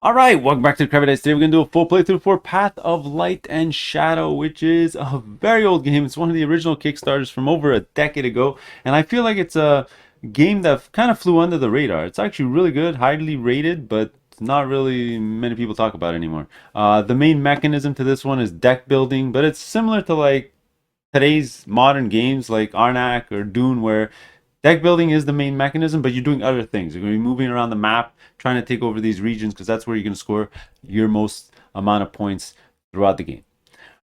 Alright, welcome back to the Crabby. Today we're going to do a full playthrough for Path of Light and Shadow, which is a very old game. It's one of the original Kickstarters from over a decade ago, and I feel like it's a game that kind of flew under the radar. It's actually really good, highly rated, but not really many people talk about it anymore. The main mechanism to this one is deck building, but it's similar to like today's modern games like Arnak or Dune, where deck building is the main mechanism, but you're doing other things. You're going to be moving around the map, trying to take over these regions, because that's where you're going to score your most amount of points throughout the game.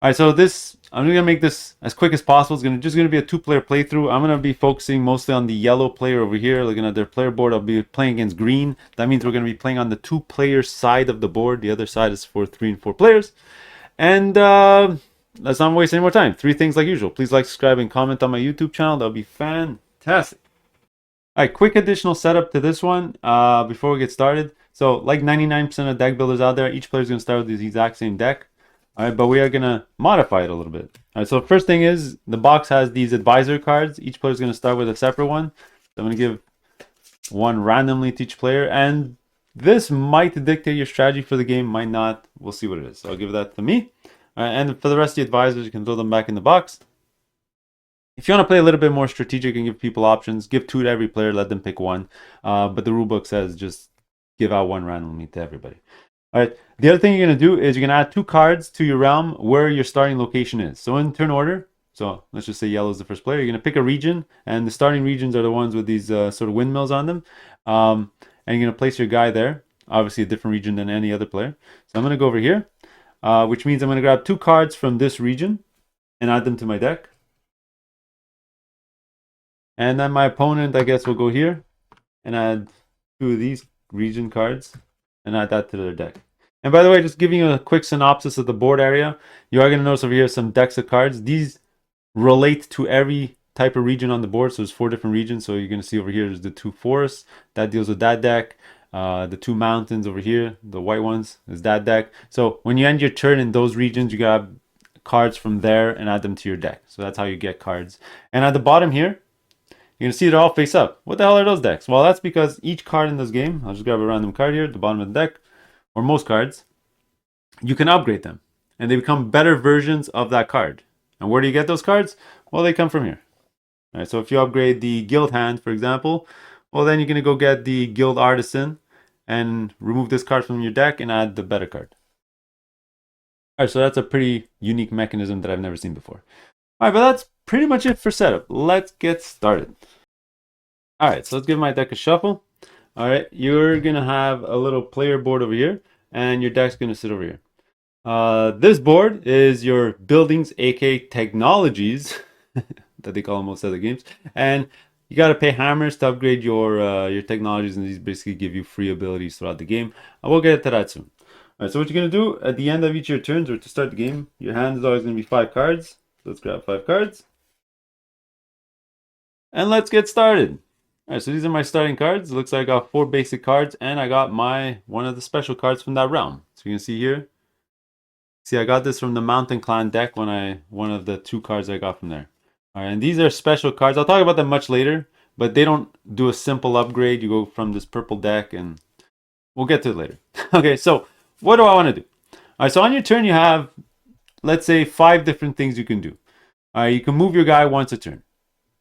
All right, so I'm going to make this as quick as possible. It's just going to be a two-player playthrough. I'm going to be focusing mostly on the yellow player over here. Looking at their player board, I'll be playing against green. That means we're going to be playing on the two-player side of the board. The other side is for 3 and 4 players. And let's not waste any more time. 3 things like usual. Please like, subscribe, and comment on my YouTube channel. That'll be fantastic. All right, quick additional setup to this one before we get started. So like 99% of deck builders out there, each player is going to start with the exact same deck. All right, but we are going to modify it a little bit. All right, so first thing is the box has these advisor cards. Each player is going to start with a separate one. So I'm going to give one randomly to each player. And this might dictate your strategy for the game, might not. We'll see what it is. So I'll give that to me. All right, and for the rest of the advisors, you can throw them back in the box. If you want to play a little bit more strategic and give people options, give 2 to every player, let them pick 1. But the rulebook says just give out 1 randomly to everybody. All right. The other thing you're going to do is you're going to add 2 cards to your realm where your starting location is. So in turn order, so let's just say yellow is the first player. You're going to pick a region, and the starting regions are the ones with these sort of windmills on them. And you're going to place your guy there. Obviously a different region than any other player. So I'm going to go over here, which means I'm going to grab 2 cards from this region and add them to my deck. And then my opponent, I guess, will go here and add 2 of these region cards and add that to their deck. And by the way, just giving you a quick synopsis of the board area, you are going to notice over here some decks of cards. These relate to every type of region on the board. So there's 4 different regions. So you're going to see over here, there's the 2 forests. That deals with that deck. The 2 mountains over here, the white ones, is that deck. So when you end your turn in those regions, you got cards from there and add them to your deck. So that's how you get cards. And at the bottom here, you're going to see they're all face up. What the hell are those decks? Well, that's because each card in this game, I'll just grab a random card here at the bottom of the deck, or most cards, you can upgrade them. And they become better versions of that card. And where do you get those cards? Well, they come from here. All right, so if you upgrade the Guild Hand, for example, well, then you're going to go get the Guild Artisan and remove this card from your deck and add the better card. All right, so that's a pretty unique mechanism that I've never seen before. All right, but that's pretty much it for setup. Let's get started. All right, so let's give my deck a shuffle. All right, you're going to have a little player board over here, and your deck's going to sit over here. This board is your buildings, aka technologies, that they call them most other games. And you got to pay hammers to upgrade your technologies, and these basically give you free abilities throughout the game. I will get to that soon. All right, so what you're going to do at the end of each of your turns, or to start the game, your hand is always going to be 5 cards. Let's grab 5 cards. And let's get started. Alright, so these are my starting cards. It looks like I got 4 basic cards, and I got one of the special cards from that realm. So you can see here. See, I got this from the Mountain Clan deck one of the 2 cards I got from there. Alright, and these are special cards. I'll talk about them much later, but they don't do a simple upgrade. You go from this purple deck, and we'll get to it later. Okay, so what do I want to do? Alright, so on your turn you have, let's say, 5 different things you can do. Alright, you can move your guy once a turn.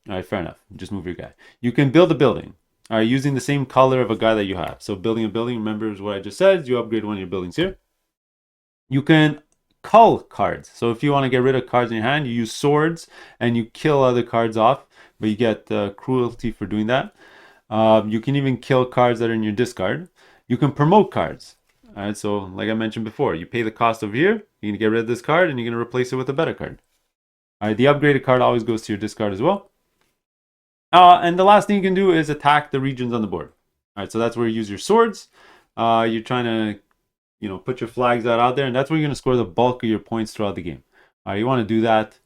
Alright, fair enough. Just move your guy. You can build a building. Alright, using the same color of a guy that you have. So building a building, remember what I just said, you upgrade one of your buildings here. You can cull cards. So if you want to get rid of cards in your hand, you use swords and you kill other cards off, but you get cruelty for doing that. You can even kill cards that are in your discard. You can promote cards. Alright, so like I mentioned before, you pay the cost over here, you're going to get rid of this card and you're going to replace it with a better card. Alright, the upgraded card always goes to your discard as well. And the last thing you can do is attack the regions on the board. All right, so that's where you use your swords. You're trying to, put your flags out there, and that's where you're going to score the bulk of your points throughout the game. You want to do that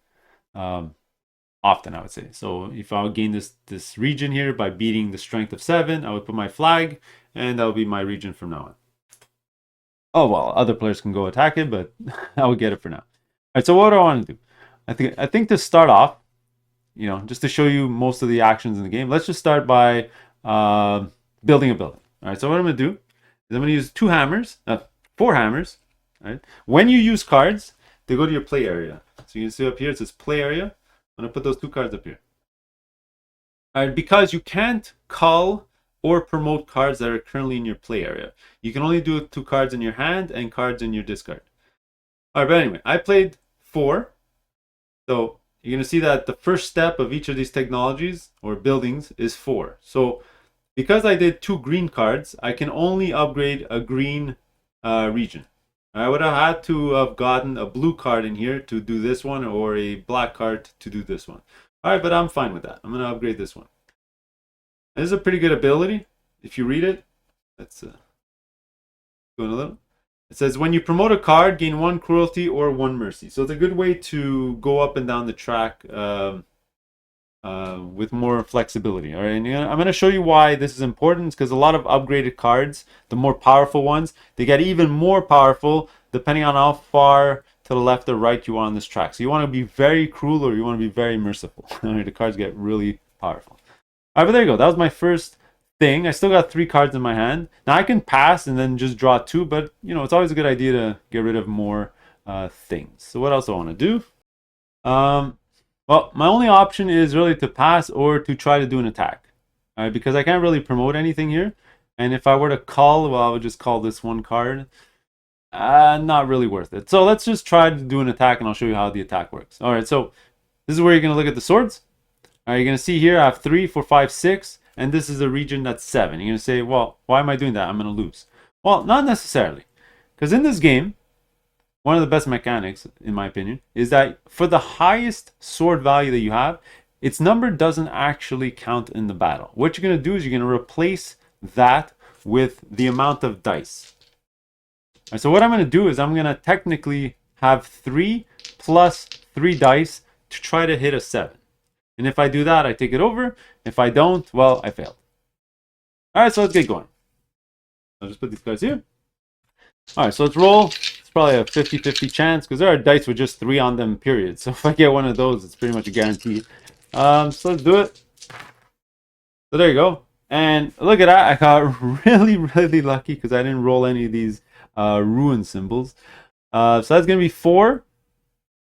often, I would say. So if I would gain this region here by beating the strength of 7, I would put my flag, and that would be my region from now on. Oh, well, other players can go attack it, but I will get it for now. All right, so what do I want to do? I think to start off, just to show you most of the actions in the game, let's just start by building a building. All right, so what I'm going to do is I'm going to use four hammers. Right? When you use cards, they go to your play area. So you can see up here, it says play area. I'm going to put those two cards up here. All right, because you can't cull or promote cards that are currently in your play area. You can only do two cards in your hand and cards in your discard. All right, but anyway, I played four. So you're going to see that the first step of each of these technologies or buildings is four. So because I did two green cards, I can only upgrade a green region. I would have had to have gotten a blue card in here to do this one or a black card to do this one. All right, but I'm fine with that. I'm going to upgrade this one. This is a pretty good ability. If you read it, let's go in a little. It says, when you promote a card, gain one cruelty or one mercy. So it's a good way to go up and down the track with more flexibility. All right, and I'm going to show you why this is important, because a lot of upgraded cards, the more powerful ones, they get even more powerful depending on how far to the left or right you are on this track. So you want to be very cruel or you want to be very merciful. All right, the cards get really powerful. All right, but there you go. That was my first thing. I still got three cards in my hand. Now I can pass and then just draw two, but you know, it's always a good idea to get rid of more things. So what else do I want to do? Well, my only option is really to pass or to try to do an attack. All right, because I can't really promote anything here. And if I were to call, well, I would just call this one card. Not really worth it. So let's just try to do an attack and I'll show you how the attack works. All right, so this is where you're going to look at the swords. All right, you're going to see here I have 3, 4, 5, 6, and this is a region that's 7. You're going to say, well, why am I doing that? I'm going to lose. Well, not necessarily. Because in this game, one of the best mechanics, in my opinion, is that for the highest sword value that you have, its number doesn't actually count in the battle. What you're going to do is you're going to replace that with the amount of dice. All right, so what I'm going to do is I'm going to technically have 3 plus 3 dice to try to hit a 7. And if I do that, I take it over. If I don't, well, I failed. All right, so let's get going. I'll just put these cards here. All right, so let's roll. It's probably a 50-50 chance because there are dice with just 3 on them, period. So if I get one of those, it's pretty much a guarantee. So let's do it. So there you go. And look at that. I got really, really lucky because I didn't roll any of these ruin symbols. So that's going to be 4,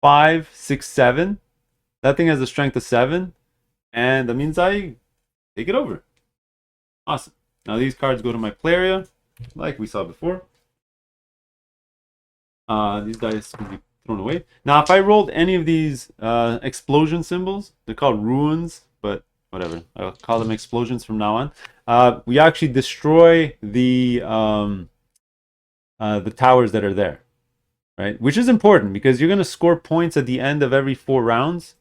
5, 6, 7. That thing has a strength of 7, and that means I take it over. Awesome. Now these cards go to my play area, like we saw before. These dice can be thrown away. Now, if I rolled any of these explosion symbols, they're called ruins, but whatever. I'll call them explosions from now on. We actually destroy the towers that are there, right? Which is important because you're going to score points at the end of every 4 rounds.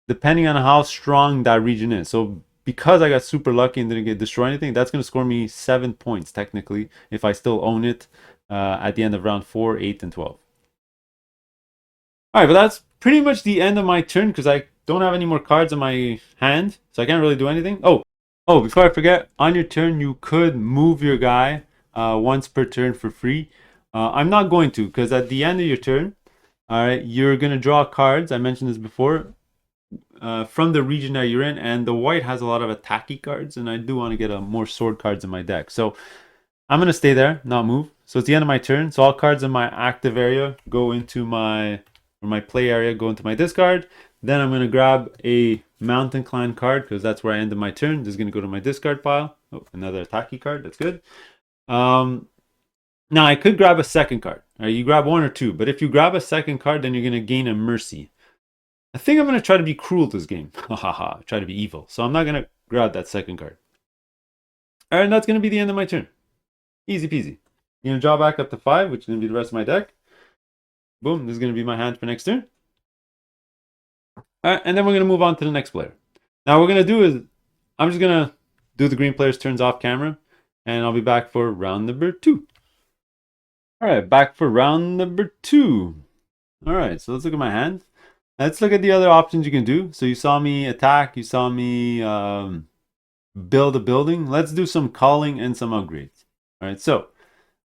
Depending on how strong that region is. So because I got super lucky and didn't get destroy anything, that's going to score me 7 points technically if I still own it at the end of round 4, 8, and 12. All right, but that's pretty much the end of my turn because I don't have any more cards in my hand, so I can't really do anything. Oh, before I forget, on your turn you could move your guy once per turn for free. I'm not going to because at the end of your turn, all right, you're going to draw cards. I mentioned this before. From the region that you're in, and the white has a lot of attacky cards, and I do want to get more sword cards in my deck. So I'm going to stay there, not move. So it's the end of my turn. So all cards in my active area go into my play area, go into my discard. Then I'm going to grab a Mountain Clan card because that's where I ended my turn. This is going to go to my discard pile. Oh, another attacky card. That's good. Now I could grab a second card. All right, you grab 1 or 2, but if you grab a second card, then you're going to gain a mercy. I think I'm going to try to be cruel this game. Try to be evil. So I'm not going to grab that second card. All right, and that's going to be the end of my turn. Easy peasy. You're going to draw back up to 5, which is going to be the rest of my deck. Boom, this is going to be my hand for next turn. All right, and then we're going to move on to the next player. Now what we're going to do is, I'm just going to do the green player's turns off camera, and I'll be back for round number 2. All right, back for round number 2. All right, so let's look at my hand. Let's look at the other options you can do. So you saw me attack, you saw me build a building. Let's do some calling and some upgrades. All right, so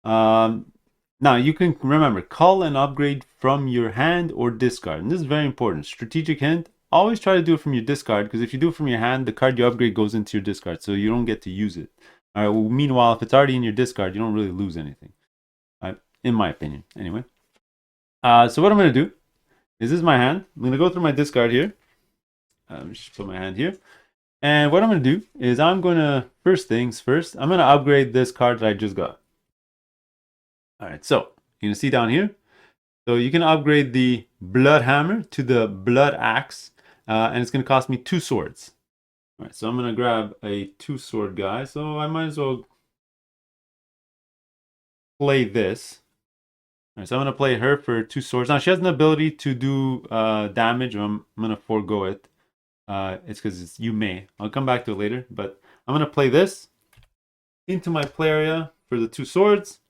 now you can remember, call and upgrade from your hand or discard. And this is very important. Strategic hint, always try to do it from your discard because if you do it from your hand, the card you upgrade goes into your discard. So you don't get to use it. All right. Well, meanwhile, if it's already in your discard, you don't really lose anything. All right, in my opinion, anyway. So what I'm gonna do is this is my hand. I'm gonna go through my discard here. Just put my hand here. And what I'm gonna do is I'm gonna first things first. I'm gonna upgrade this card that I just got. All right. So you can see down here. So you can upgrade the Blood Hammer to the Blood Axe, and it's going to cost me 2 swords. All right, so I'm going to grab a 2-sword guy. So I might as well play this. All right, so I'm going to play her for 2 swords. Now she has an ability to do damage. I'm going to forego it. It's because you may. I'll come back to it later. But I'm going to play this into my play area for the 2 swords.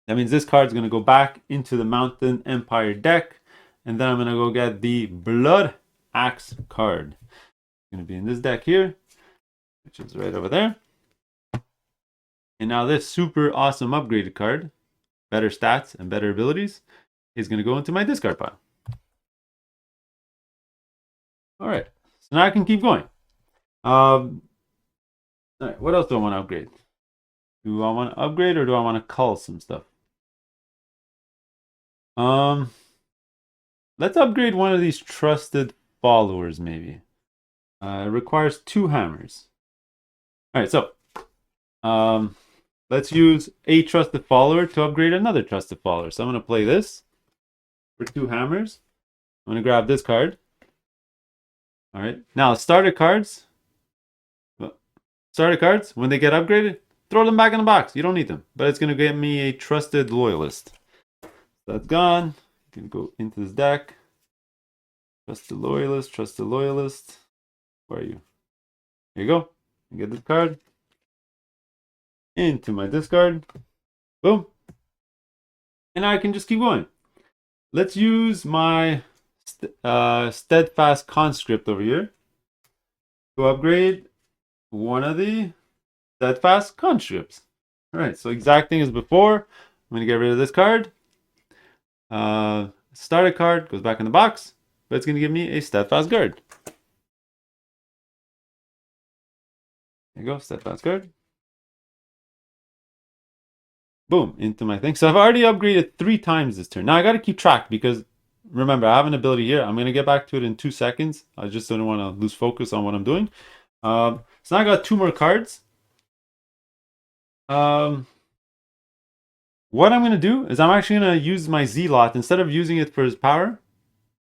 That means this card is going to go back into the Mountain Empire deck. And then I'm going to go get the Blood Axe card. It's going to be in this deck here, which is right over there. And now this super awesome upgraded card, better stats and better abilities, is going to go into my discard pile. All right. So now I can keep going. All right. What else do I want to upgrade? Do I want to upgrade or do I want to cull some stuff? Let's upgrade one of these trusted followers, maybe. It requires 2 hammers. All right, so let's use a trusted follower to upgrade another trusted follower. So I'm going to play this for 2 hammers. I'm going to grab this card. All right, now starter cards. Starter cards, when they get upgraded, throw them back in the box. You don't need them, but it's going to get me a trusted loyalist. That's gone. You can go into this deck. Trusted loyalist, trusted loyalist. Where are you? Here you go. I get this card. Into my discard. Boom. And now I can just keep going. Let's use my steadfast conscript over here to upgrade one of the steadfast conscripts. All right, so exact thing as before. I'm going to get rid of this card. Starter card goes back in the box, but it's going to give me a steadfast guard. There you go, steadfast guard. Boom, into my thing. So I've already upgraded 3 times this turn. Now I got to keep track because remember, I have an ability here. I'm going to get back to it in 2 seconds. I just don't want to lose focus on what I'm doing. So now I got 2 more cards. What I'm going to do is I'm actually going to use my Zealot instead of using it for his power.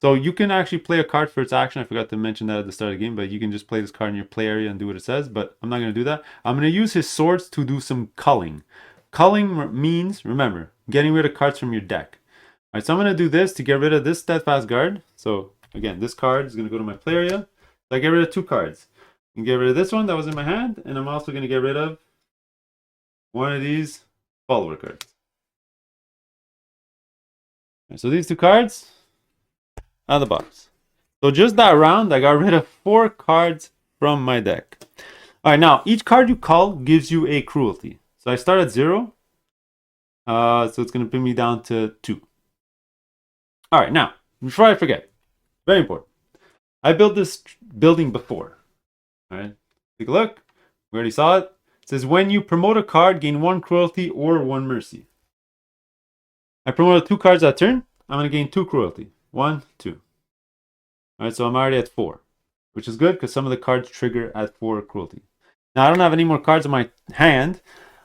So you can actually play a card for its action. I forgot to mention that at the start of the game, but you can just play this card in your play area and do what it says. But I'm not going to do that. I'm going to use his swords to do some culling. Culling means, remember, getting rid of cards from your deck. All right, so I'm going to do this to get rid of this Steadfast Guard. So again, this card is going to go to my play area. So I get rid of 2 cards. I can get rid of this one that was in my hand, and I'm also going to get rid of one of these follower cards. Right, so these 2 cards out of the box. So just that round, I got rid of 4 cards from my deck. All right, now each card you call gives you a cruelty. So I start at 0. So it's going to bring me down to 2. All right, now, before I forget, very important. I built this building before. All right, take a look. We already saw it. It says when you promote a card, gain 1 cruelty or 1 mercy. I promoted 2 cards that turn. I'm going to gain 2 cruelty. 1, 2. All right, so I'm already at 4, which is good because some of the cards trigger at 4 cruelty. Now, I don't have any more cards in my hand.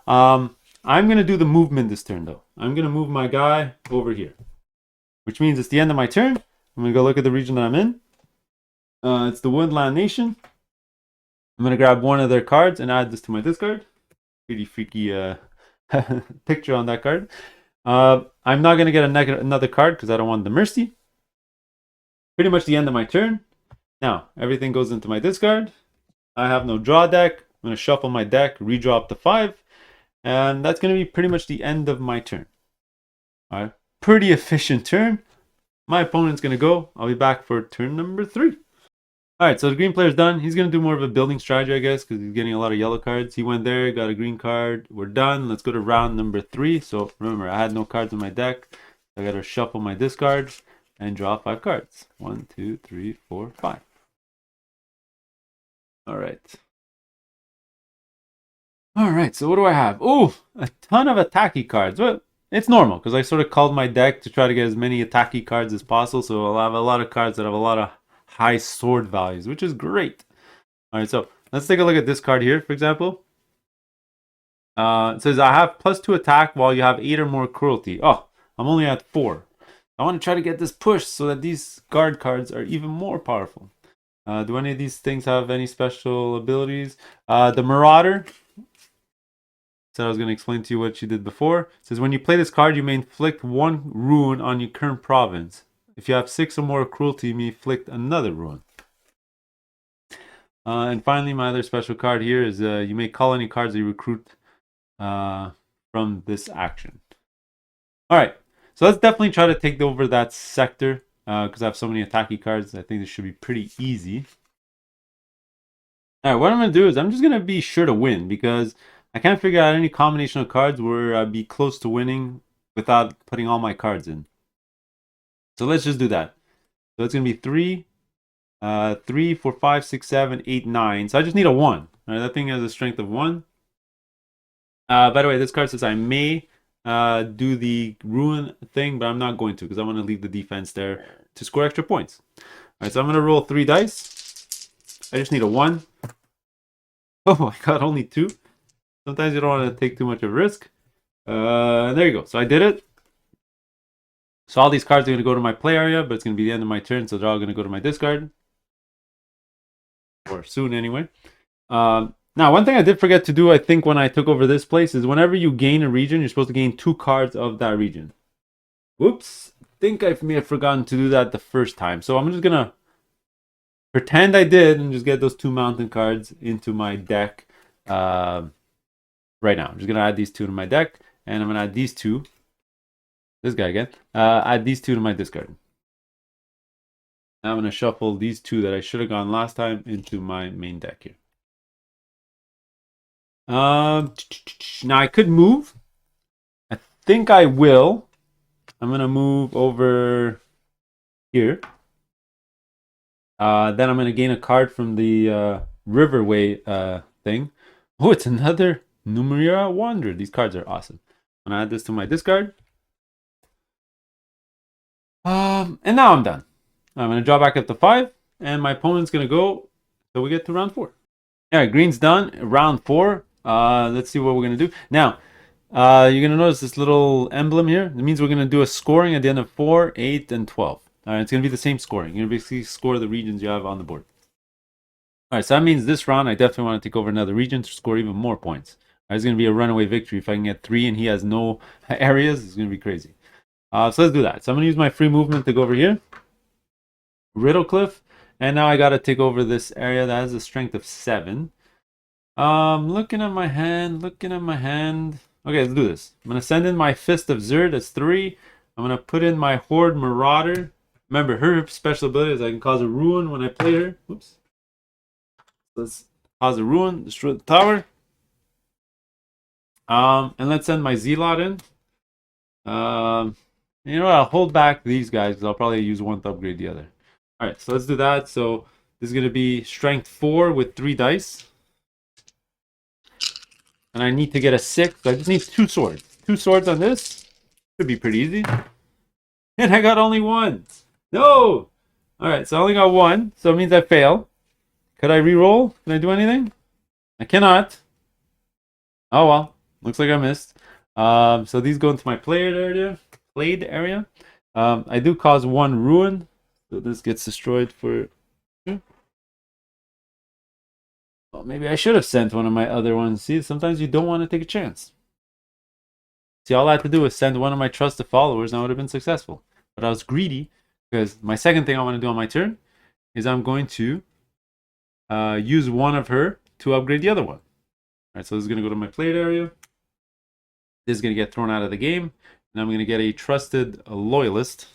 I'm going to do the movement this turn, though. I'm going to move my guy over here, which means it's the end of my turn. I'm going to go look at the region that I'm in. It's the Woodland Nation. I'm going to grab one of their cards and add this to my discard. Pretty freaky picture on that card. I'm not going to get another card because I don't want the Mercy. Pretty much the end of my turn. Now, everything goes into my discard. I have no draw deck. I'm going to shuffle my deck, redraw up to 5. And that's going to be pretty much the end of my turn. All right, pretty efficient turn. My opponent's going to go. I'll be back for turn number 3. All right, so the green player's done. He's going to do more of a building strategy, I guess, because he's getting a lot of yellow cards. He went there, got a green card. We're done. Let's go to round number 3. So remember, I had no cards in my deck. I got to shuffle my discard and draw 5 cards. 1, 2, 3, 4, 5. All right. All right, so what do I have? Oh, a ton of attacky cards. Well, it's normal because I sort of called my deck to try to get as many attacky cards as possible. So I'll have a lot of cards that have a lot of high sword values, which is great. All right, so let's take a look at this card here, for example. It says I have +2 attack while you have 8 or more cruelty. Oh, I'm only at 4. I want to try to get this pushed so that these guard cards are even more powerful. Do any of these things have any special abilities? The Marauder. So I was going to explain to you what she did before. It says when you play this card, you may inflict 1 ruin on your current province. If you have 6 or more cruelty, you may inflict another ruin. And finally, my other special card here is you may call any cards that you recruit from this action. All right, so let's definitely try to take over that sector because I have so many attacky cards. I think this should be pretty easy. All right, what I'm going to do is I'm just going to be sure to win because I can't figure out any combination of cards where I'd be close to winning without putting all my cards in. So let's just do that. So it's going to be 3, 3, 4, 5, 6, 7, 8, 9. So I just need a 1. All right, that thing has a strength of 1. By the way, this card says I may do the ruin thing, but I'm not going to because I want to leave the defense there to score extra points. All right, so I'm going to roll 3 dice. I just need a 1. Oh, I got only 2. Sometimes you don't want to take too much of a risk. There you go. So I did it. So all these cards are going to go to my play area, but it's going to be the end of my turn, so they're all going to go to my discard. Or soon, anyway. Now, one thing I did forget to do, I think, when I took over this place is whenever you gain a region, you're supposed to gain 2 cards of that region. Whoops. I think I may have forgotten to do that the first time. So I'm just going to pretend I did and just get those 2 mountain cards into my deck right now. I'm just going to add these 2 to my deck, and I'm going to add these 2. This guy again. Add these 2 to my discard. Now I'm going to shuffle these 2 that I should have gone last time into my main deck here. Now I could move. I think I will. I'm going to move over here. Then I'm going to gain a card from the Riverway thing. Oh, it's another Numeria Wanderer. These cards are awesome. I'm going to add this to my discard. And now I'm done. I'm going to draw back up to 5, and my opponent's going to go till we get to round 4. All right, green's done. Round 4. Let's see what we're going to do. Now, you're going to notice this little emblem here. It means we're going to do a scoring at the end of 4, 8, and 12. All right, it's going to be the same scoring. You're going to basically score the regions you have on the board. All right, so that means this round I definitely want to take over another region to score even more points. All right, it's going to be a runaway victory. If I can get 3 and he has no areas, it's going to be crazy. So let's do that. So I'm going to use my free movement to go over here. Riddlecliff. And now I got to take over this area that has a strength of 7. Looking at my hand. Okay, let's do this. I'm going to send in my Fist of Zerd. That's 3. I'm going to put in my Horde Marauder. Remember, her special ability is I can cause a ruin when I play her. Oops. Let's cause a ruin. Destroy the tower. And let's send my Zealot in. You know what? I'll hold back these guys because I'll probably use one to upgrade the other. All right, so let's do that. So this is going to be strength 4 with 3 dice. And I need to get a 6. So I just need 2 swords. 2 swords on this. Should be pretty easy. And I got only 1. No! All right, so I only got 1. So it means I fail. Could I re-roll? Can I do anything? I cannot. Oh, well. Looks like I missed. So these go into my played area. I do cause 1 ruin. So this gets destroyed for... Well, maybe I should have sent one of my other ones. See, sometimes you don't want to take a chance. See, all I had to do was send one of my trusted followers and I would have been successful. But I was greedy because my second thing I want to do on my turn is I'm going to use one of her to upgrade the other one. All right, so this is going to go to my played area. This is going to get thrown out of the game. And I'm going to get a trusted loyalist.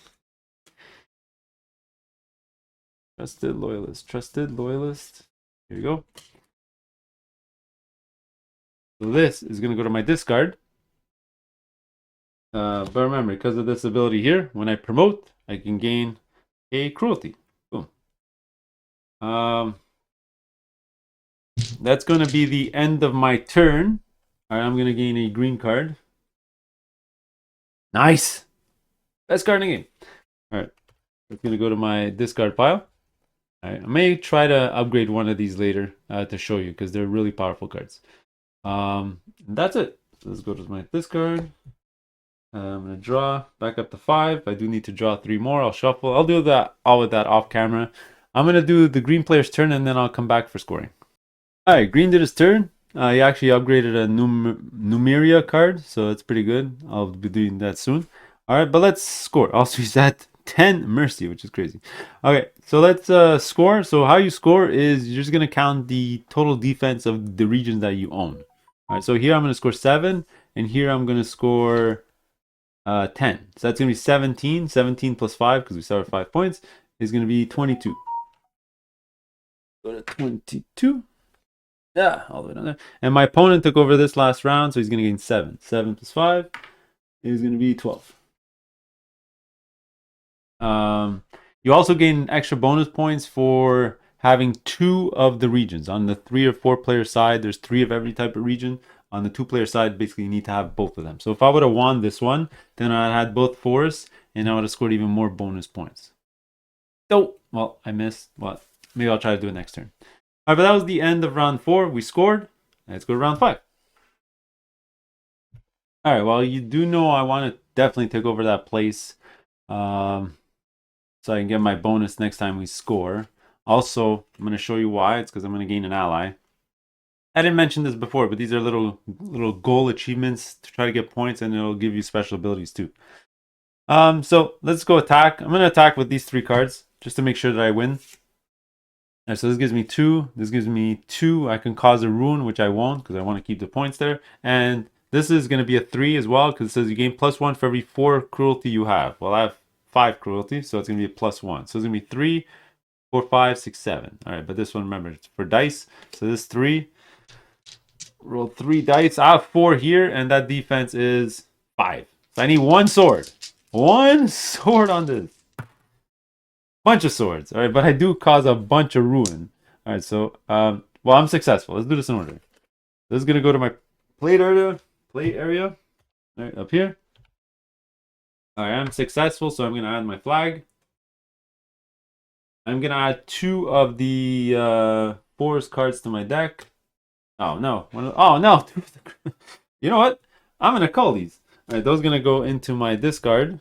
Trusted loyalist. Here we go. So this is going to go to my discard. But remember, because of this ability here, when I promote, I can gain a cruelty. Boom. That's going to be the end of my turn. All right, I'm gonna gain a green card. Nice, best card in the game. All right, it's gonna go to my discard pile. All right, I may try to upgrade one of these later to show you because they're really powerful cards. That's it. So let's go to my discard. I'm gonna draw back up to 5. I do need to draw 3 more. I'll shuffle. I'll do that all with that off camera. I'm gonna do the green player's turn and then I'll come back for scoring. All right, green did his turn. He actually upgraded a Numeria card, so it's pretty good. I'll be doing that soon. All right, but let's score. Also, he's at 10 mercy, which is crazy. Okay, so let's score. So how you score is you're just gonna count the total defense of the regions that you own. All right, so here I'm gonna score 7, and here I'm gonna score 10. So that's gonna be 17. 17 plus 5 because we start with 5 points is gonna be 22. Go to 22. Yeah, all the way down there. And my opponent took over this last round, so he's going to gain 7. 7 plus 5 is going to be 12. You also gain extra bonus points for having 2 of the regions. On the 3 or 4 player side, there's 3 of every type of region. On the 2 player side, basically you need to have both of them. So if I would have won this one, then I had both forests, and I would have scored even more bonus points. Oh, well, I missed. Well, maybe I'll try to do it next turn. All right, but that was the end of round 4. We scored. Let's go to round 5. All right, well, you do know I want to definitely take over that place so I can get my bonus next time we score. Also, I'm going to show you why. It's because I'm going to gain an ally. I didn't mention this before, but these are little goal achievements to try to get points, and it'll give you special abilities too. So let's go attack. I'm going to attack with these 3 cards just to make sure that I win. All right, so this gives me 2. This gives me 2. I can cause a ruin, which I won't because I want to keep the points there. And this is going to be a 3 as well because it says you gain +1 for every 4 cruelty you have. Well, I have 5 cruelty, so it's going to be a +1. So it's going to be 3, 4, 5, 6, 7. All right, but this one, remember, it's for dice. So this 3. Roll 3 dice. I have 4 here, and that defense is 5. So I need 1 sword. 1 sword on this. Bunch of swords. All right, but I do cause a bunch of ruin. All right, so well, I'm successful. Let's do this in order. This is gonna go to my plate area. All right, up here. All right, I'm successful, so I'm gonna add my flag. I'm gonna add 2 of the forest cards to my deck. Oh no! Oh no! You know what? I'm gonna call these. All right, those are gonna go into my discard.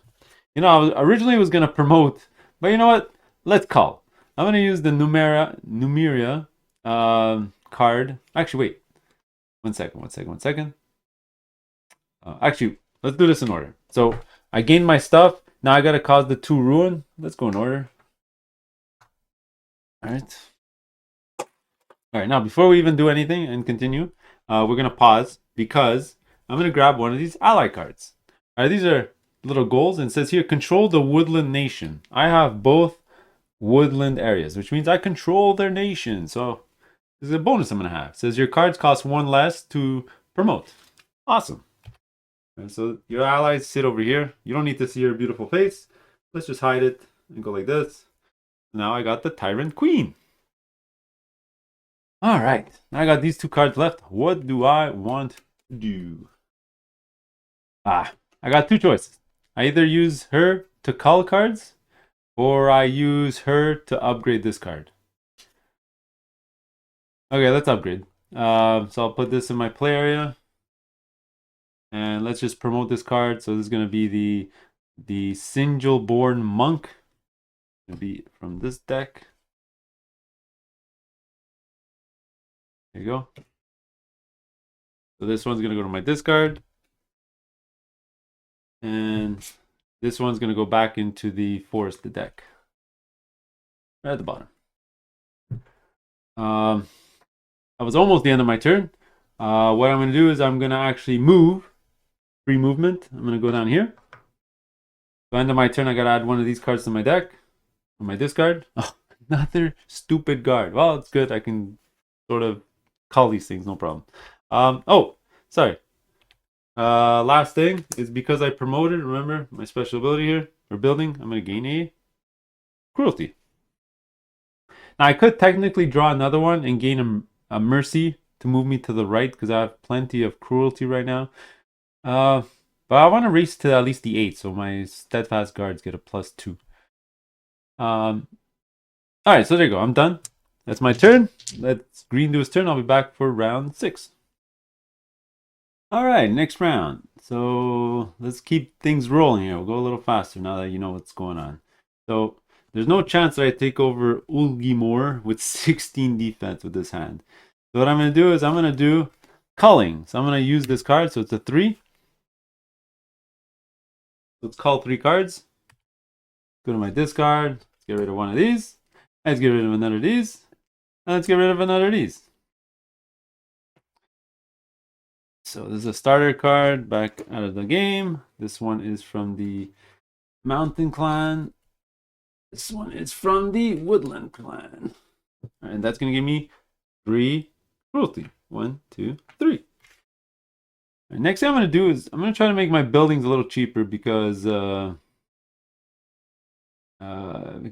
You know, I originally was gonna promote. But you know what? Let's call. I'm going to use the Numeria card. Actually, wait. One second. Actually, let's do this in order. So, I gained my stuff. Now I got to cause the 2 ruin. Let's go in order. Alright. Alright, now before we even do anything and continue, we're going to pause because I'm going to grab one of these ally cards. Alright, these are little goals, and it says here control the woodland nation. I have both woodland areas, which means I control their nation. So this is a bonus I'm gonna have. It says your cards cost 1 less to promote. Awesome. And so your allies sit over here. You don't need to see your beautiful face. Let's just hide it and go like this. Now I got the Tyrant Queen. All right, I got these 2 cards left. What do I want to do? I got 2 choices. I either use her to call cards, or I use her to upgrade this card. Okay, let's upgrade. So I'll put this in my play area. And let's just promote this card. So this is going to be the Single-Born Monk. It's going to be from this deck. There you go. So this one's going to go to my discard. And this one's going to go back into the forested deck. Right at the bottom. That was almost the end of my turn. What I'm going to do is I'm going to actually move. Free movement. I'm going to go down here. So end of my turn, I got to add one of these cards to my deck. Or my discard. Oh, another stupid guard. Well, it's good. I can sort of call these things, no problem. Oh, sorry. Last thing is because I promoted, remember my special ability here, or building, I'm going to gain a cruelty. Now I could technically draw another one and gain a mercy to move me to the right because I have plenty of cruelty right now. But I want to race to at least the 8, so my steadfast guards get a +2. All right, so there you go. I'm done. That's my turn. Let's green do his turn. I'll be back for round 6. All right, next round. So let's keep things rolling here. We'll go a little faster now that you know what's going on. So there's no chance that I take over Ulgimor with 16 defense with this hand. So what I'm going to do is I'm going to do culling. So I'm going to use this card. So it's a 3. Let's call 3 cards. Go to my discard. Let's get rid of one of these. Let's get rid of another of these. And let's get rid of another of these. So this is a starter card back out of the game. This one is from the Mountain Clan. This one is from the Woodland Clan. And that's going to give me 3 cruelty. 1, 2, 3. Right, next thing I'm going to do is I'm going to try to make my buildings a little cheaper because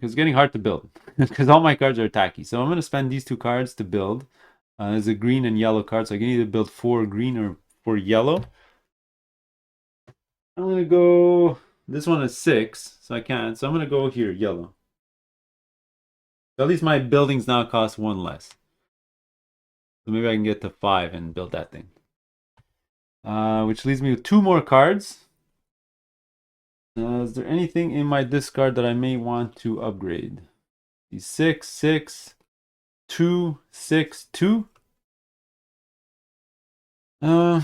it's getting hard to build because all my cards are attacky. So I'm going to spend these 2 cards to build. There's a green and yellow card, so I can either build 4 green or 4 yellow. I'm going to go, this one is 6, so I can't. So I'm going to go here, yellow. So at least my buildings now cost 1 less. So maybe I can get to 5 and build that thing. Which leaves me with 2 more cards. Is there anything in my discard that I may want to upgrade? 6, 6, 2, 6, 2. Well,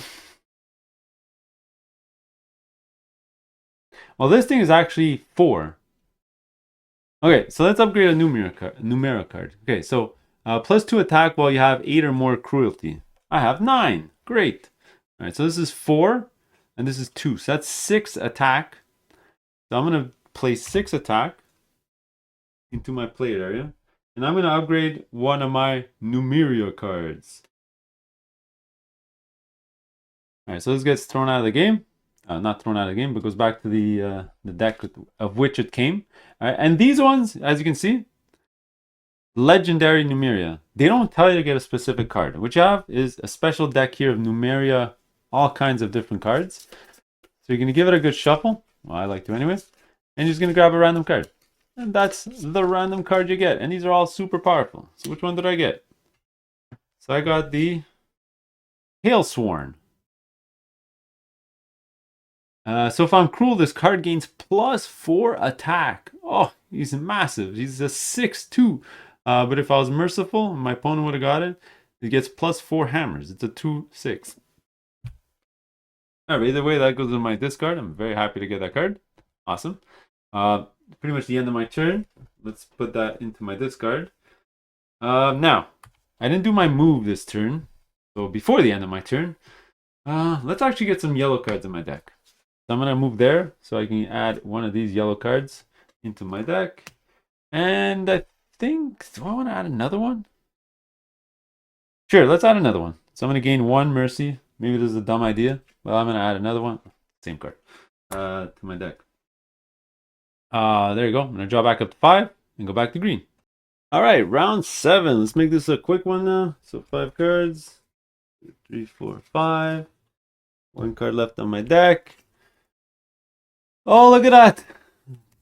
this thing is actually 4. Okay, so let's upgrade a numeric card. Okay, so +2 attack while you have 8 or more cruelty. I have 9. Great. All right, so this is 4, and this is 2. So that's 6 attack. So I'm going to place 6 attack into my play area. And I'm going to upgrade one of my Numeria cards. All right, so this gets thrown out of the game. Not thrown out of the game, but goes back to the deck of which it came. All right, and these ones, as you can see, legendary Numeria. They don't tell you to get a specific card. What you have is a special deck here of Numeria, all kinds of different cards. So you're going to give it a good shuffle. Well, I like to anyways. And you're just going to grab a random card. And that's the random card you get. And these are all super powerful. So which one did I get? So I got the Hailsworn. So if I'm cruel, this card gains +4 attack. Oh, he's massive. He's a 6/2. But if I was merciful, my opponent would have got it. It gets +4 hammers. It's a 2/6. All right, either way, that goes in my discard. I'm very happy to get that card. Awesome. Pretty much the end of my turn. Let's put that into my discard. Now, I didn't do my move this turn. So before the end of my turn, let's actually get some yellow cards in my deck. So I'm going to move there so I can add one of these yellow cards into my deck. And I think, do I want to add another one? Sure, let's add another one. So I'm going to gain 1 mercy. Maybe this is a dumb idea. Well, I'm going to add another one. Same card. To my deck. There you go. I'm going to draw back up to 5 and go back to green. All right, round 7. Let's make this a quick one now. So 5 cards. 2, 3, 4, 5. 1 card left on my deck. Oh, look at that.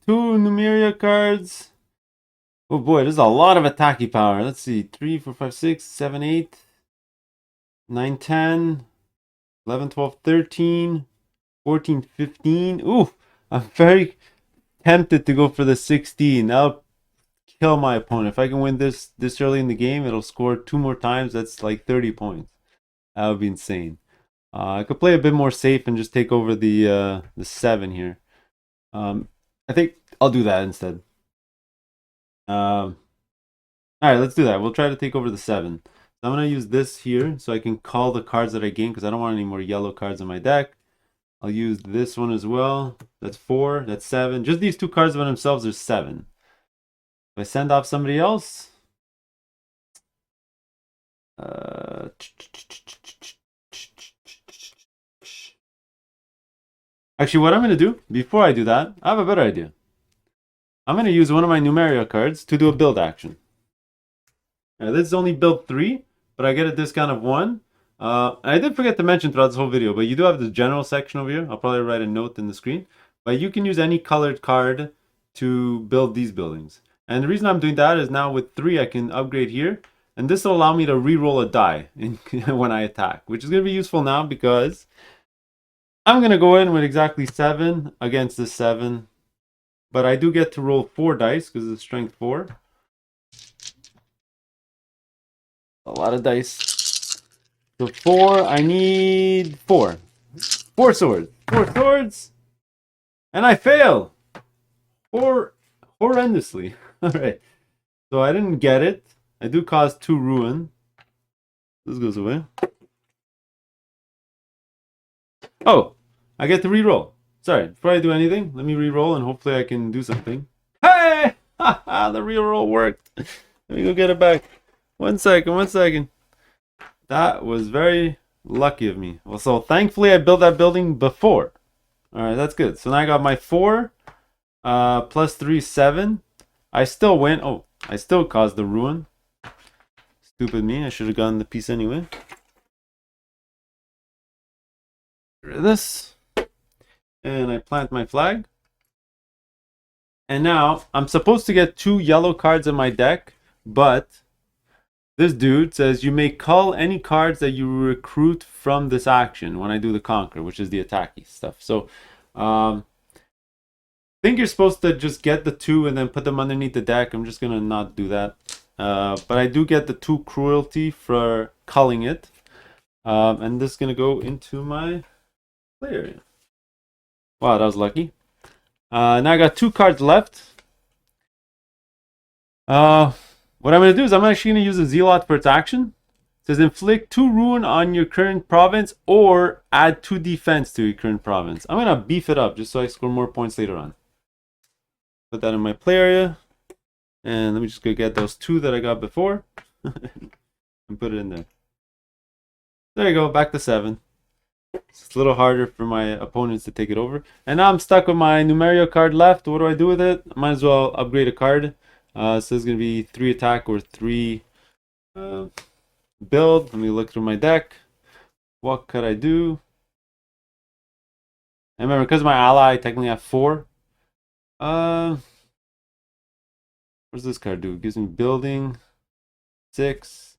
2 Numeria cards. Oh boy, there's a lot of attacky power. Let's see. 3, 4, 5, 6, 7, 8, 9, 10, 11, 12, 13, 14, 15. Ooh, I'm very tempted to go for the 16. That'll kill my opponent. If I can win this early in the game, it'll score 2 more times. That's like 30 points. That would be insane. I could play a bit more safe and just take over the 7 here. I think I'll do that instead. All right, let's do that. We'll try to take over the 7. So I'm going to use this here so I can call the cards that I gain because I don't want any more yellow cards in my deck. I'll use this one as well. That's 4. That's 7. Just these 2 cards by themselves are 7. If I send off somebody else... Actually, what I'm going to do, before I do that, I have a better idea. I'm going to use one of my Numeria cards to do a build action. Now, this is only build 3, but I get a discount of 1. I did forget to mention throughout this whole video, but you do have the general section over here. I'll probably write a note in the screen. But you can use any colored card to build these buildings. And the reason I'm doing that is now with 3, I can upgrade here. And this will allow me to re-roll a die when I attack, which is going to be useful now because I'm going to go in with exactly 7 against the 7. But I do get to roll 4 dice because it's strength 4. A lot of dice. So 4, I need 4. 4 swords. 4 swords. And I fail. Horrendously. Alright. So I didn't get it. I do cause 2 ruin. This goes away. Oh, I get to re-roll. Sorry, before I do anything, let me re-roll and hopefully I can do something. Hey! The re-roll worked. Let me go get it back. 1 second. That was very lucky of me. Well, so thankfully I built that building before. Alright, that's good. So now I got my 4 plus 3, 7. I still win. Oh, I still caused the ruin. Stupid me. I should have gotten the piece anyway. Get rid of this. And I plant my flag. And now I'm supposed to get 2 yellow cards in my deck, but this dude says you may cull any cards that you recruit from this action when I do the conquer, which is the attacky stuff. So I think you're supposed to just get the 2 and then put them underneath the deck. I'm just gonna not do that. But I do get the 2 cruelty for culling it. And this is gonna go into my play area. Wow, that was lucky. Now I got 2 cards left. What I'm going to do is I'm actually going to use a Zealot for its action. It says inflict 2 ruin on your current province or add 2 defense to your current province. I'm going to beef it up just so I score more points later on. Put that in my play area. And let me just go get those 2 that I got before. And put it in there. There you go, back to 7. It's a little harder for my opponents to take it over. And now I'm stuck with my Numerio card left. What do I do with it? I might as well upgrade a card. So it's going to be 3 attack or 3 build. Let me look through my deck. What could I do? And remember, because of my ally, I technically have 4. What does this card do? It gives me building 6.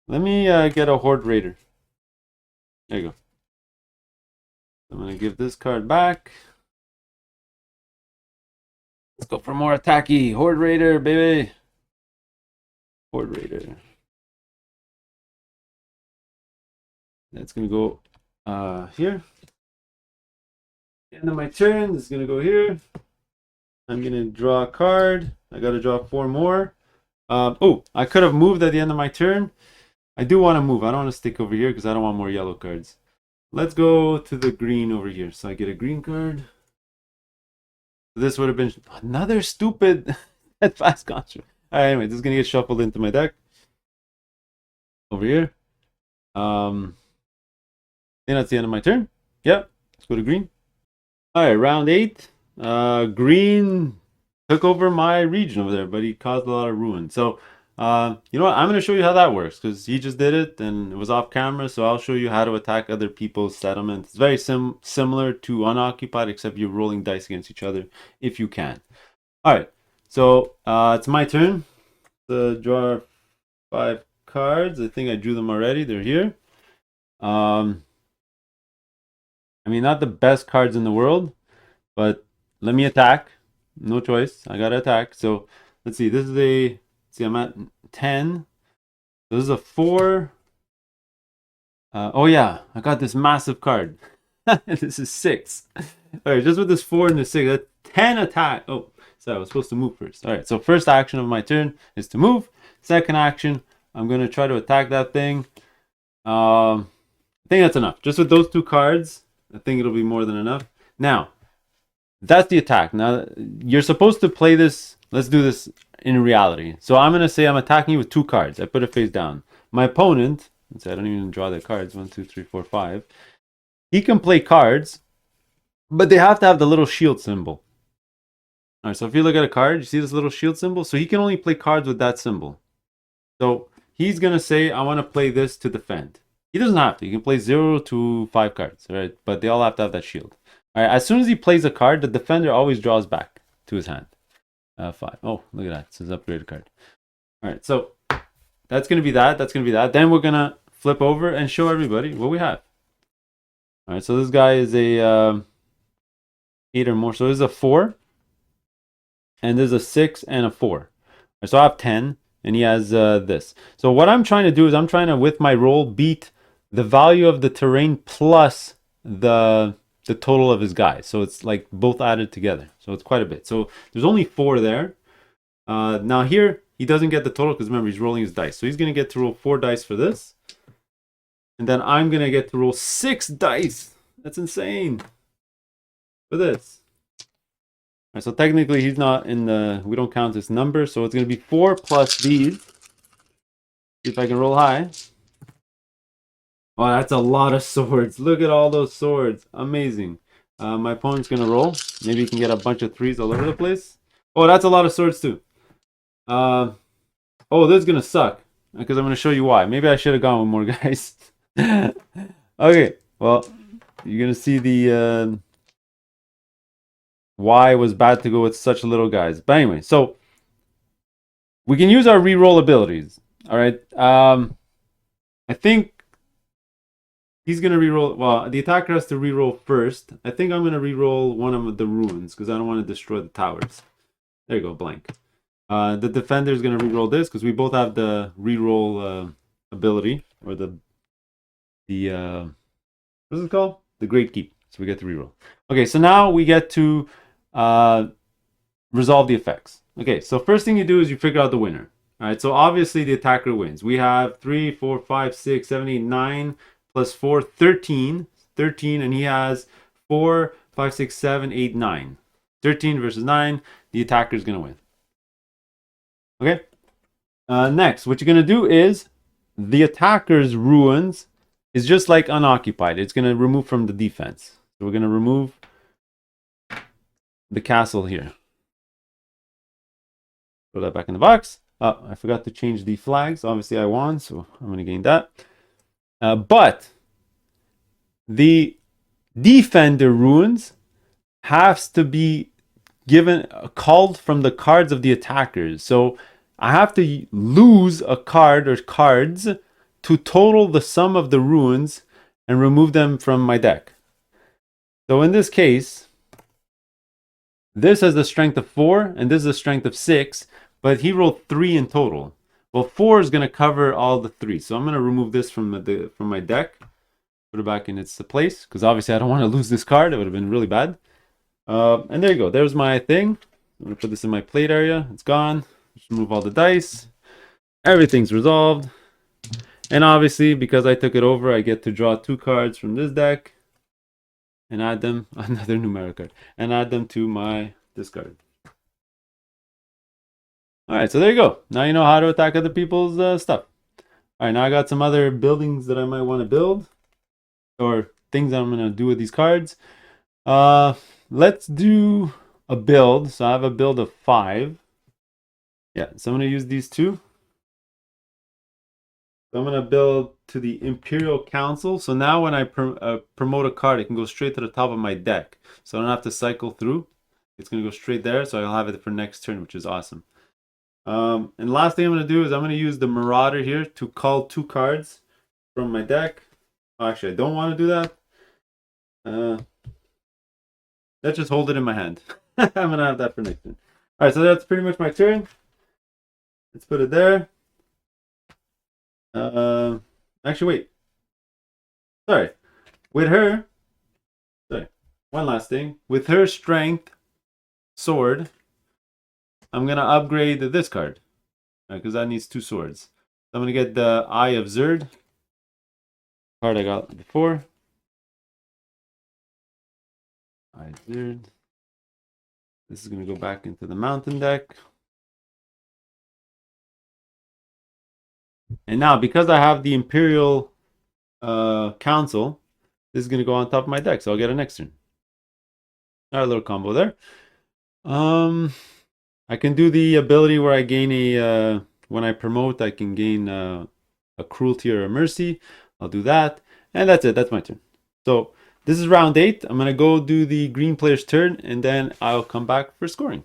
Let me get a Horde Raider. There you go. I'm going to give this card back. Let's go for more attacky. Horde Raider, baby. Horde Raider. That's going to go here. End of my turn. This is going to go here. I'm going to draw a card. I got to draw 4 more. Oh, I could have moved at the end of my turn. I do want to move. I don't want to stick over here because I don't want more yellow cards. Let's go to the green over here. So I get a green card. This would have been another stupid fast construct. Alright, anyway, this is going to get shuffled into my deck. Over here. I think that's the end of my turn. Yep. Let's go to green. Alright, round 8. Green took over my region over there, but he caused a lot of ruin. So, you know what? I'm going to show you how that works because he just did it and it was off camera. So I'll show you how to attack other people's settlements. It's very similar to unoccupied, except you're rolling dice against each other if you can. All right. So it's my turn to draw 5 cards. I think I drew them already. They're here. I mean, not the best cards in the world, but let me attack. No choice. I got to attack. So let's see. This is a... See, I'm at 10. This is a 4. Oh yeah, I got this massive card. This is 6. Alright, just with this 4 and the 6, that's 10 attack. Oh, so I was supposed to move first. Alright, so first action of my turn is to move. Second action, I'm going to try to attack that thing. I think that's enough. Just with those 2 cards, I think it'll be more than enough. Now, that's the attack. Now, you're supposed to play this. Let's do this in reality. So I'm going to say I'm attacking you with 2 cards. I put it face down. My opponent, let's say I don't even draw their cards. 1, 2, 3, 4, 5. He can play cards, but they have to have the little shield symbol. All right, so if you look at a card, you see this little shield symbol? So he can only play cards with that symbol. So he's gonna say, I want to play this to defend. He doesn't have to. He can play 0 to 5 cards, right? But they all have to have that shield. All right. As soon as he plays a card, the defender always draws back to his hand. 5. Oh, look at that. It's his upgraded card. All right. So that's gonna be that. That's gonna be that. Then we're gonna flip over and show everybody what we have. All right. So this guy is a 8 or more. So this is a 4, and there's a 6 and a 4. Right, so I have 10. And he has this. So what I'm trying to do is I'm trying to, with my roll, beat the value of the terrain plus the total of his guys. So it's like both added together. So it's quite a bit. So there's only 4 there. Now here, he doesn't get the total because remember, he's rolling his dice. So he's going to get to roll 4 dice for this. And then I'm going to get to roll 6 dice. That's insane. For this. Right, so technically he's not in the, we don't count this number, so it's going to be 4 plus these. See if I can roll high. Oh, that's a lot of swords. Look at all those swords. Amazing. My opponent's going to roll. Maybe he can get a bunch of 3s all over the place. Oh, that's a lot of swords too. Oh, this is going to suck. Because I'm going to show you why. Maybe I should have gone with more guys. Okay, well, you're going to see the... why it was bad to go with such little guys. But anyway, so we can use our reroll abilities. All right. I think he's gonna reroll. Well, the attacker has to reroll first. I think I'm gonna reroll one of the ruins because I don't want to destroy the towers. There you go, blank. The defender is gonna reroll this because we both have the reroll ability or the what's it called? The Great Keep. So we get to reroll. Okay, so now we get to resolve the effects. Okay, so first thing you do is you figure out the winner. All right, so obviously the attacker wins. We have 3, 4, 5, 6, 7, 8, 9 plus 4, 13. 13, and he has 4, 5, 6, 7, 8, 9. 13 versus 9. The attacker is going to win. Okay. Next, what you're going to do is the attacker's ruins is just like unoccupied. It's going to remove from the defense. So we're going to remove the castle here. Put that back in the box. Oh, I forgot to change the flags. Obviously, I won, so I'm going to gain that. But the defender ruins has to be given called from the cards of the attackers. So I have to lose a card or cards to total the sum of the ruins and remove them from my deck. So in this case, this has the strength of 4 and this is the strength of 6, but he rolled 3 in total. Well, 4 is going to cover all the 3. So I'm going to remove this from my deck, put it back in its place, because obviously I don't want to lose this card. It would have been really bad. And there you go. There's my thing. I'm going to put this in my plate area. It's gone. Just remove all the dice. Everything's resolved. And obviously, because I took it over, I get to draw 2 cards from this deck and add them, another numeric card, and add them to my discard. Alright, so there you go. Now you know how to attack other people's stuff. Alright, now I got some other buildings that I might want to build, or things that I'm going to do with these cards. Let's do a build. So I have a build of 5. Yeah, so I'm going to use these 2. So I'm going to build to the Imperial Council. So now when I promote a card, it can go straight to the top of my deck. So I don't have to cycle through. It's going to go straight there. So I'll have it for next turn, which is awesome. And the last thing I'm going to do is I'm going to use the Marauder here to call 2 cards from my deck. Oh, actually, I don't want to do that. Let's just hold it in my hand. I'm going to have that for next turn. Alright, so that's pretty much my turn. Let's put it there. Actually, wait. Sorry. With her, sorry. One last thing. With her strength sword, I'm gonna upgrade this card because that needs 2 swords. So I'm gonna get the Eye of Zerd card I got before. Eye of Zerd. This is gonna go back into the mountain deck. And now, because I have the Imperial Council, this is going to go on top of my deck, so I'll get an next turn. Alright, little combo there. I can do the ability where I gain a when I promote, I can gain a cruelty or a mercy. I'll do that. And that's it. That's my turn. So this is round 8. I'm going to go do the green player's turn, and then I'll come back for scoring.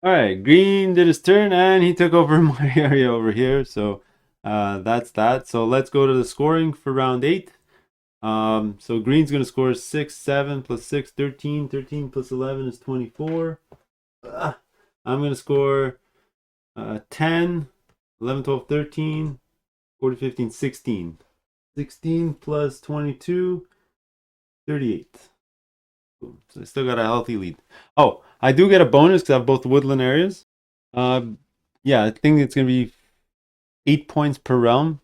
All right, green did his turn, and he took over my area over here. So that's that. So let's go to the scoring for round 8. So green's going to score 6, 7 plus 6, 13. 13 plus 11 is 24. I'm going to score 10, 11, 12, 13, 14, 15, 16. 16 plus 22, 38. So I still got a healthy lead. Oh, I do get a bonus because I have both woodland areas. Yeah, I think it's going to be 8 points per realm.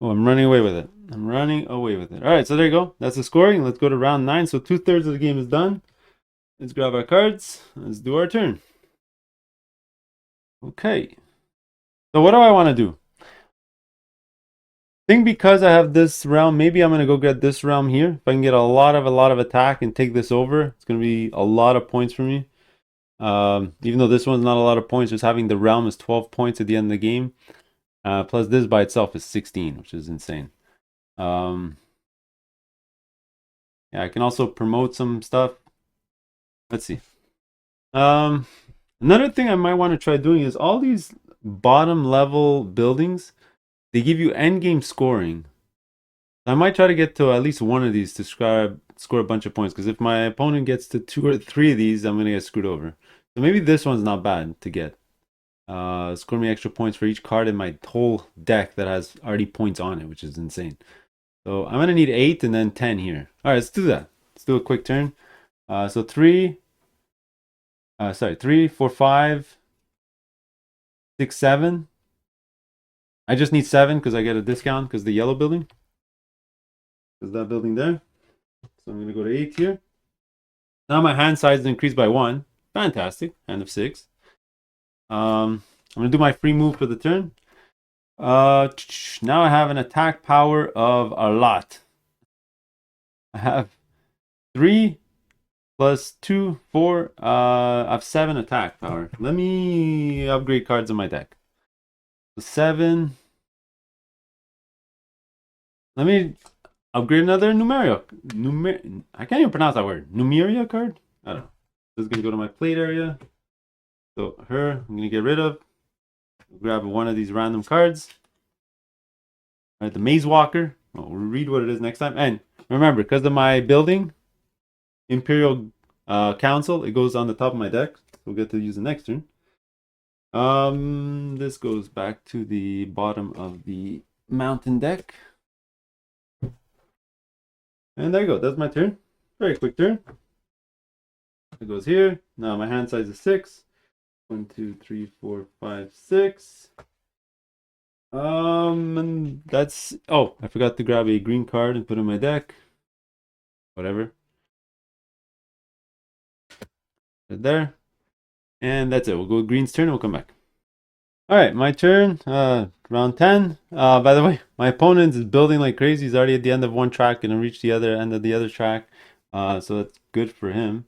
Oh, I'm running away with it. I'm running away with it. All right, so there you go. That's the scoring. Let's go to round 9. So 2/3 of the game is done. Let's grab our cards. Let's do our turn. Okay. So what do I want to do? I think because I have this realm, maybe I'm going to go get this realm here. If I can get a lot of attack and take this over, it's going to be a lot of points for me. Even though this one's not a lot of points, just having the realm is 12 points at the end of the game. Plus this by itself is 16, which is insane. Yeah, I can also promote some stuff. Let's see. Another thing I might want to try doing is all these bottom level buildings, they give you end game scoring. I might try to get to at least one of these to score a bunch of points, because if my opponent gets to 2 or 3 of these, I'm going to get screwed over. So maybe this one's not bad to get. Score me extra points for each card in my whole deck that has already points on it, which is insane. So I'm going to need 8 and then 10 here. All right, let's do that. Let's do a quick turn. So 3, 4, 5, 6, 7. I just need 7 because I get a discount because the yellow building. Because that building there. So I'm going to go to 8 here. Now my hand size is increased by 1. Fantastic. Hand of 6. I'm going to do my free move for the turn. Now I have an attack power of a lot. I have 3 plus 2, 4. I have 7 attack power. Let me upgrade cards in my deck. So 7. Let me upgrade another Numeria. I can't even pronounce that word. Numeria card? I don't know. This is going to go to my plate area. So her, I'm going to get rid of. Grab one of these random cards. All right, the Maze Walker. We'll read what it is next time. And remember, because of my building, Imperial Council, it goes on the top of my deck. We'll get to use the next turn. This goes back to the bottom of the mountain deck. And there you go. That's my turn. Very quick turn. It goes here. Now my hand size is 6. 1, 2, 3, 4, 5, 6. And that's... Oh, I forgot to grab a green card and put in my deck. Whatever. Right there. And that's it. We'll go green's turn and we'll come back. Alright, my turn. Round 10. By the way, my opponent is building like crazy. He's already at the end of one track and reach the other end of the other track. So that's good for him.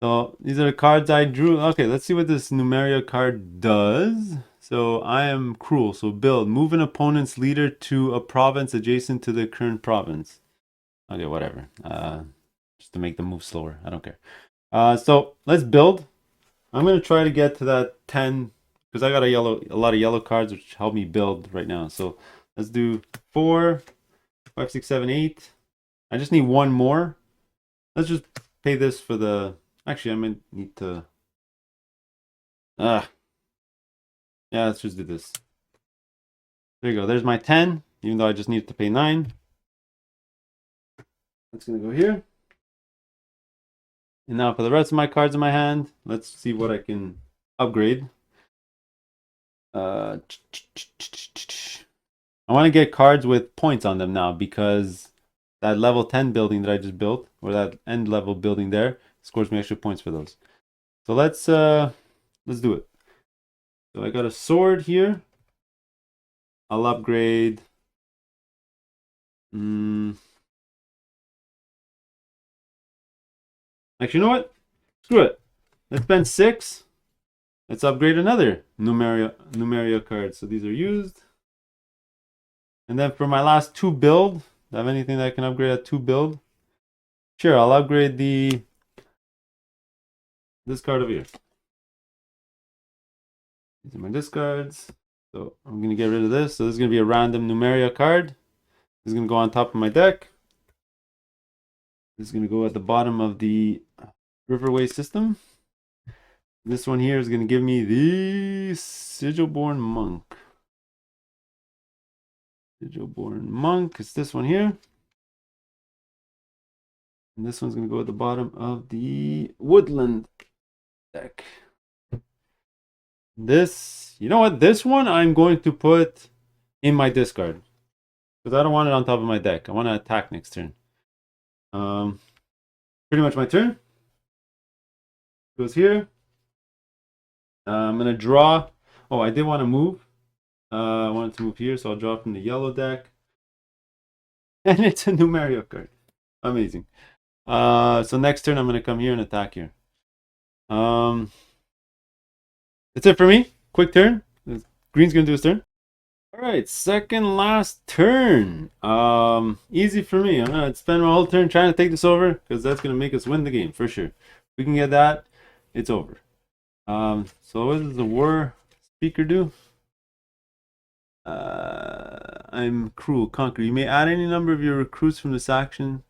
So these are the cards I drew. Okay, let's see what this Numeria card does. So I am cruel. So build. Move an opponent's leader to a province adjacent to the current province. Okay, whatever. Just to make them move slower. I don't care. So let's build. I'm going to try to get to that 10 because I got a lot of yellow cards which help me build right now. So let's do 4, 5, 6, 7, 8. I just need one more. Let's just pay this for the... Actually, I might need to... Yeah, let's just do this. There you go. There's my 10, even though I just needed to pay 9. That's going to go here. And now for the rest of my cards in my hand, let's see what I can upgrade. I want to get cards with points on them now because that level 10 building that I just built, or that end level building there, scores me extra points for those. So let's do it. So I got a sword here. I'll upgrade. Actually, you know what? Screw it. Let's spend 6. let's upgrade another Numeria card. So these are used. And then for my last 2 build, do I have anything that I can upgrade at 2 build? Sure, I'll upgrade this card over here. These are my discards. So I'm going to get rid of this. So this is going to be a random Numeria card. This is going to go on top of my deck. This is going to go at the bottom of the Riverway system. This one here is going to give me the Sigilborn Monk. Sigilborn Monk. It's this one here. And this one's going to go at the bottom of the Woodland deck. This, you know what? This one I'm going to put in my discard. Because I don't want it on top of my deck. I want to attack next turn. Pretty much my turn. Goes here. I'm going to draw. Oh, I did want to move. I wanted to move here, so I'll draw from the yellow deck. And it's a Numeria card. Amazing. So next turn, I'm going to come here and attack here. That's it for me. Quick turn. Green's going to do his turn. All right, second last turn. Easy for me. I'm going to spend my whole turn trying to take this over because that's going to make us win the game for sure. If we can get that, it's over. So what does the war speaker do? I'm cruel, conquer. You may add any number of your recruits from this action.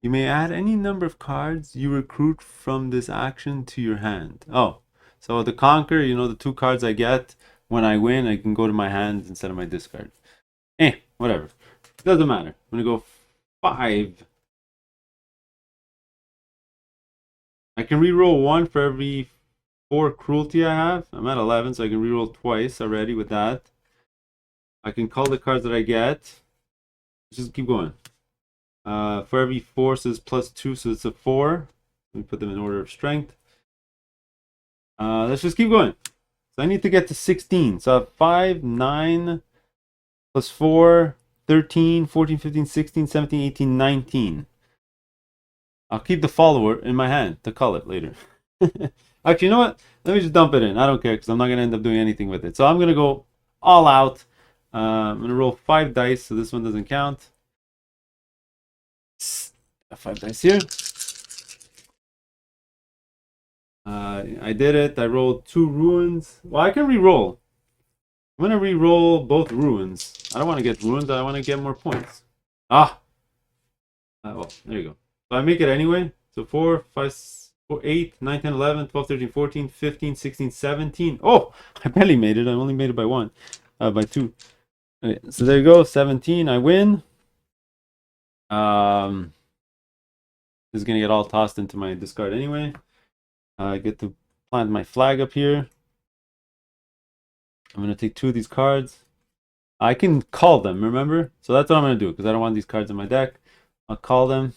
You may add any number of cards you recruit from this action to your hand. Oh, so the conquer, you know, the 2 cards I get when I win, I can go to my hands instead of my discard. Whatever. Doesn't matter. I'm going to go 5. I can reroll 1 for every 4 cruelty I have. I'm at 11, so I can reroll twice already with that. I can call the cards that I get. Let's just keep going. For every force is +2, so it's a 4. Let me put them in order of strength. Let's just keep going. So I need to get to 16. So I have 5, 9, +4, 13, 14, 15, 16, 17, 18, 19. I'll keep the follower in my hand to call it later. Actually, you know what? Let me just dump it in. I don't care because I'm not going to end up doing anything with it. So I'm going to go all out. I'm going to roll 5 dice, so this one doesn't count. 5 dice here. I did it. I rolled 2 ruins. Well, I can re-roll. I'm going to re-roll both ruins. I don't want to get ruins. I want to get more points. Well, there you go. So I make it anyway. So 4, 5, 4, 8, 9, 10, 11, 12, 13, 14, 15, 16, 17. Oh, I barely made it. I only made it by 1. By 2. Okay, so there you go. 17. I win. This is going to get all tossed into my discard anyway. I get to plant my flag up here. I'm going to take 2 of these cards. I can call them, remember? So that's what I'm going to do because I don't want these cards in my deck. I'll call them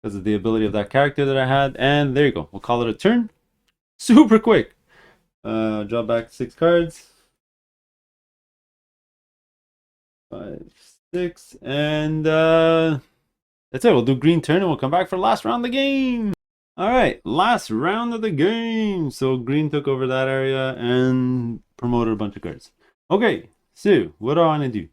because of the ability of that character that I had. And there you go. We'll call it a turn. Super quick. Draw back 6 cards. 5, 6. And that's it. We'll do green turn and we'll come back for the last round of the game. All right, last round of the game. So green took over that area and promoted a bunch of cards. Okay, so what do I want to do?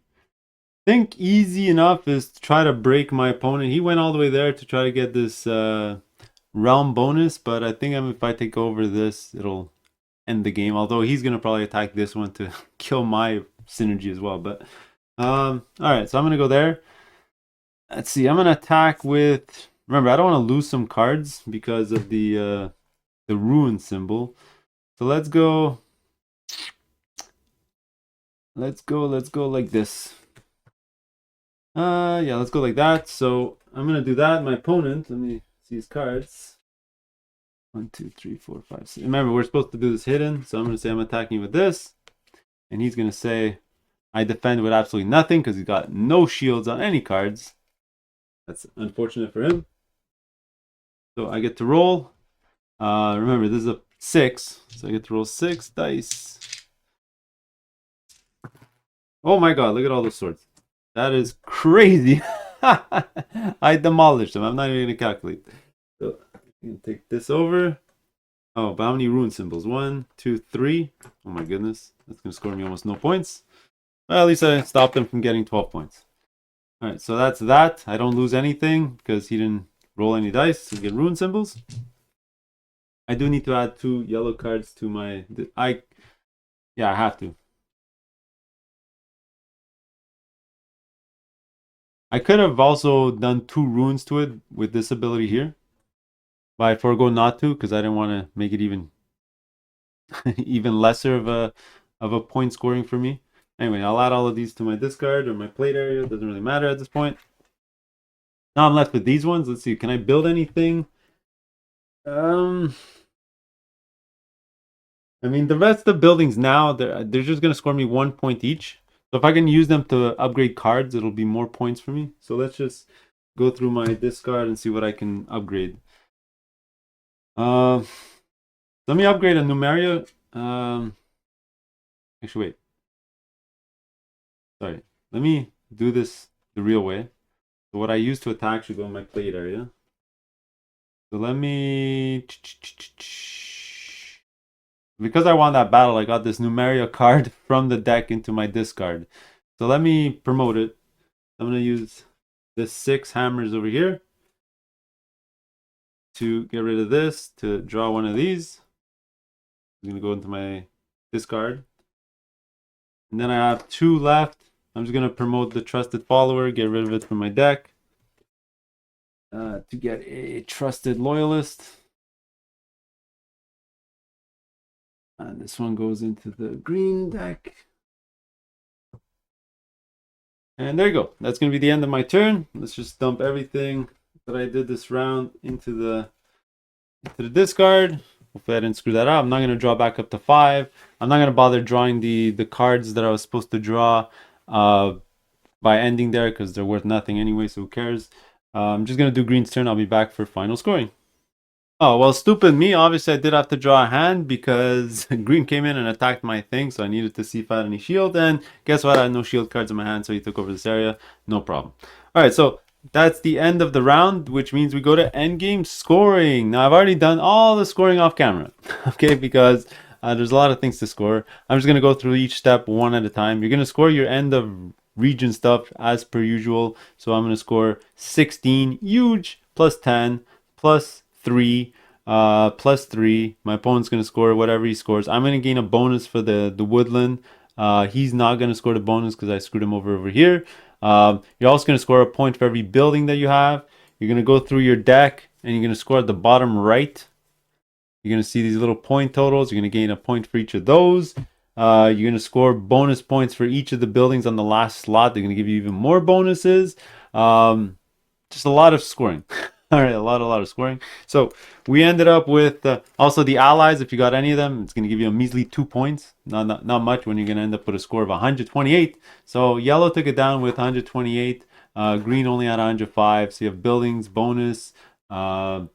I think easy enough is to try to break my opponent. He went all the way there to try to get this realm bonus, but I think if I take over this, it'll end the game. Although he's going to probably attack this one to kill my synergy as well. But all right, so I'm going to go there. Let's see, I'm going to attack with... Remember, I don't want to lose some cards because of the ruin symbol. So let's go like this. Yeah, let's go like that. So I'm going to do that. My opponent, let me see his cards. 1, 2, 3, 4, 5, 6. Remember, we're supposed to do this hidden. So I'm going to say I'm attacking with this. And he's going to say I defend with absolutely nothing because he's got no shields on any cards. That's unfortunate for him. So I get to roll. Remember, this is a 6. So I get to roll 6 dice. Oh my god, look at all those swords. That is crazy. I demolished them. I'm not even going to calculate. So I'm going to take this over. Oh, but how many rune symbols? 1, 2, 3. Oh my goodness. That's going to score me almost no points. Well, at least I stopped him from getting 12 points. Alright, so that's that. I don't lose anything because he didn't roll any dice to get rune symbols. I do need to add 2 yellow cards to my... Yeah, I have to. I could have also done 2 runes to it with this ability here. But I forego not to because I didn't want to make it even even lesser of a point scoring for me. Anyway, I'll add all of these to my discard or my plate area. It doesn't really matter at this point. Now I'm left with these ones. Let's see. Can I build anything? I mean, the rest of the buildings now, they're just going to score me 1 point each. So if I can use them to upgrade cards, it'll be more points for me. So let's just go through my discard and see what I can upgrade. Let me upgrade a Numeria. Actually, wait. Sorry. Let me do this the real way. So what I use to attack should go in my plate area. So let me... Because I won that battle, I got this Numeria card from the deck into my discard. So let me promote it. I'm going to use the 6 hammers over here to get rid of this, to draw one of these. I'm going to go into my discard. And then I have 2 left. I'm just going to promote the Trusted Follower, get rid of it from my deck. To get a Trusted Loyalist. And this one goes into the green deck. And there you go. That's going to be the end of my turn. Let's just dump everything that I did this round into the discard. Hopefully I didn't screw that up. I'm not going to draw back up to 5. I'm not going to bother drawing the cards that I was supposed to draw by ending there because they're worth nothing anyway, so who cares? I'm just going to do green's turn. I'll be back for final scoring. Oh, well, stupid me. Obviously, I did have to draw a hand because green came in and attacked my thing, so I needed to see if I had any shield. And guess what? I had no shield cards in my hand, so he took over this area. No problem. All right, so that's the end of the round, which means we go to endgame scoring. Now, I've already done all the scoring off camera, okay, because there's a lot of things to score. I'm just going to go through each step one at a time. You're going to score your end of region stuff as per usual. So I'm going to score 16, huge, plus 10, plus 3, plus 3. My opponent's going to score whatever he scores. I'm going to gain a bonus for the woodland. He's not going to score the bonus because I screwed him over here. You're also going to score a point for every building that you have. You're going to go through your deck and you're going to score at the bottom right. You're going to see these little point totals. You're going to gain a point for each of those. You're going to score bonus points for each of the buildings on the last slot. They're going to give you even more bonuses. Just a lot of scoring. All right, a lot of scoring. So we ended up with also the allies. If you got any of them, it's going to give you a measly 2 points. Not much when you're going to end up with a score of 128. So yellow took it down with 128. Green only had 105. So you have buildings, bonus, the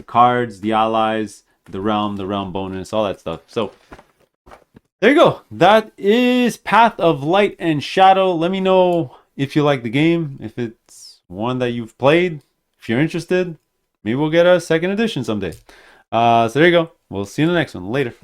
cards, the allies, the realm bonus, all that stuff. So there you go. That is Path of Light and Shadow. Let me know if you like the game, if it's one that you've played. If you're interested, maybe we'll get a second edition someday. So there you go. We'll see you in the next one. Later.